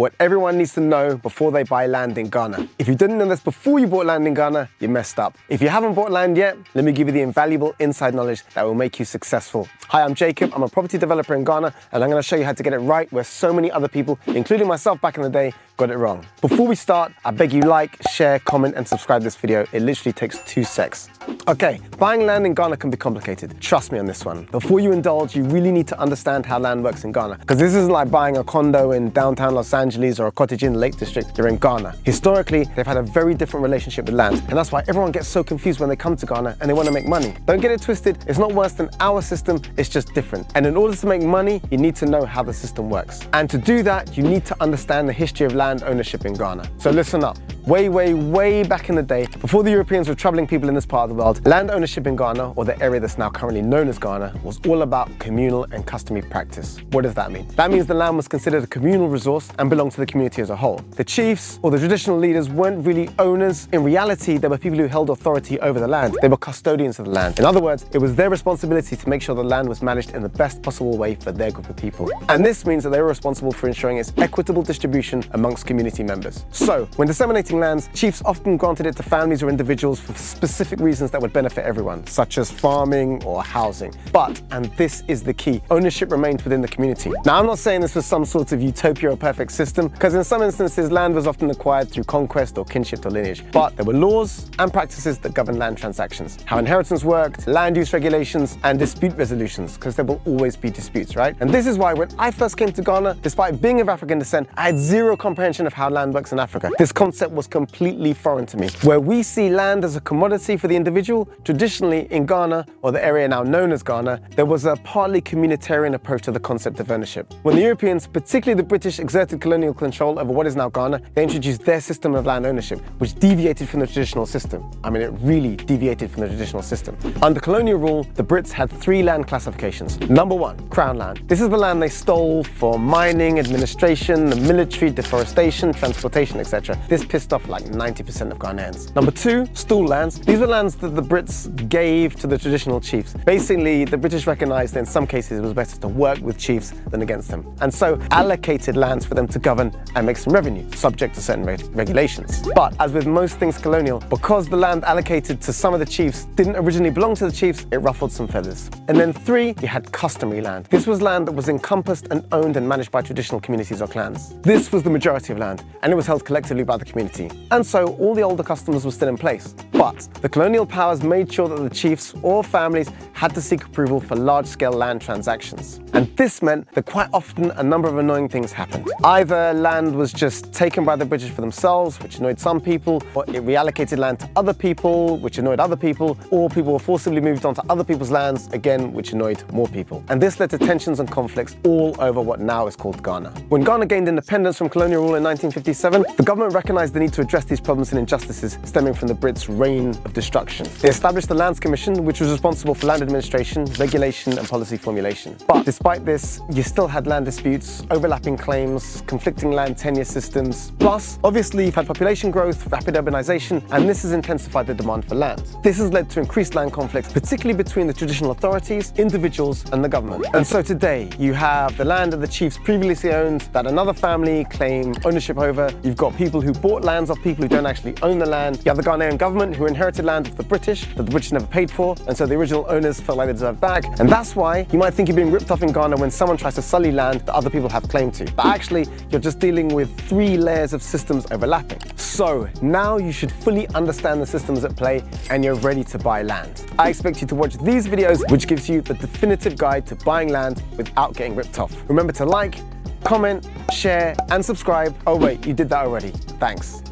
what everyone needs to know before they buy land in Ghana. If you didn't know this before you bought land in Ghana, you messed up. If you haven't bought land yet, let me give you the invaluable inside knowledge that will make you successful. Hi, I'm Jacob. I'm a property developer in Ghana, and I'm going to show you how to get it right where so many other people, including myself back in the day, got it wrong. Before we start, I beg you like, share, comment, and subscribe to this video. It literally takes 2 seconds. Okay, buying land in Ghana can be complicated. Trust me on this one. Before you indulge, you really need to understand how land works in Ghana, because this isn't like buying a condo in downtown Los Angeles or a cottage in the Lake District. You're in Ghana. Historically, they've had a very different relationship with land, and that's why everyone gets so confused when they come to Ghana and they want to make money. Don't get it twisted. It's not worse than our system. It's just different. And in order to make money, you need to know how the system works. And to do that, you need to understand the history of land ownership in Ghana. So listen up. Way back in the day, before the Europeans were troubling people in this part of the world, land ownership in Ghana, or the area that's now currently known as Ghana, was all about communal and customary practice. What does that mean? That means the land was considered a communal resource and belonged to the community as a whole. The chiefs or the traditional leaders weren't really owners. In reality, they were people who held authority over the land. They were custodians of the land. In other words, it was their responsibility to make sure the land was managed in the best possible way for their group of people. And this means that they were responsible for ensuring its equitable distribution amongst community members. So, when disseminating lands, chiefs often granted it to families or individuals for specific reasons that would benefit everyone, such as farming or housing. But, and this is the key, ownership remained within the community. Now, I'm not saying this was some sort of utopia or perfect system, because in some instances, land was often acquired through conquest or kinship or lineage. But there were laws and practices that governed land transactions, how inheritance worked, land use regulations, and dispute resolutions, because there will always be disputes, right? And this is why when I first came to Ghana, despite being of African descent, I had zero comprehension of how land works in Africa. This concept was completely foreign to me. Where we see land as a commodity for the individual, traditionally in Ghana, or the area now known as Ghana, there was a partly communitarian approach to the concept of ownership. When the Europeans, particularly the British, exerted colonial control over what is now Ghana, they introduced their system of land ownership, which deviated from the traditional system. I mean, it really deviated from the traditional system. Under colonial rule, the Brits had 3 land classifications. Number 1, Crown land. This is the land they stole for mining, administration, the military, deforestation, transportation, etc. This pissed off like 90% of Ghanaians. Number 2, stool lands. These were lands that the Brits gave to the traditional chiefs. Basically, the British recognized that in some cases it was better to work with chiefs than against them, and so allocated lands for them to govern and make some revenue, subject to certain regulations. But as with most things colonial, because the land allocated to some of the chiefs didn't originally belong to the chiefs, it ruffled some feathers. And then 3, you had customary land. This was land that was encompassed and owned and managed by traditional communities or clans. This was the majority of land, and it was held collectively by the community. And so all the older customs were still in place. But the colonial powers made sure that the chiefs or families had to seek approval for large-scale land transactions. And this meant that quite often a number of annoying things happened. Either land was just taken by the British for themselves, which annoyed some people, or it reallocated land to other people, which annoyed other people, or people were forcibly moved onto other people's lands, again, which annoyed more people. And this led to tensions and conflicts all over what now is called Ghana. When Ghana gained independence from colonial rule in 1957, the government recognized the need to address these problems and injustices stemming from the Brits' reign of destruction. They established the Lands Commission, which was responsible for land administration, regulation, and policy formulation. But despite this, you still had land disputes, overlapping claims, conflicting land tenure systems. Plus, obviously, you've had population growth, rapid urbanization, and this has intensified the demand for land. This has led to increased land conflicts, particularly between the traditional authorities, individuals, and the government. And so today, you have the land that the chiefs previously owned that another family claimed ownership over. You've got people who bought lands off people who don't actually own the land. You have the Ghanaian government who inherited land of the British that the British never paid for, and so the original owners felt like they deserved back. And that's why you might think you're being ripped off in Ghana when someone tries to sully land that other people have claim to. But actually, you're just dealing with 3 layers of systems overlapping. So now you should fully understand the systems at play and you're ready to buy land. I expect you to watch these videos, which gives you the definitive guide to buying land without getting ripped off. Remember to like, comment, share, and subscribe. Oh wait, you did that already. Thanks.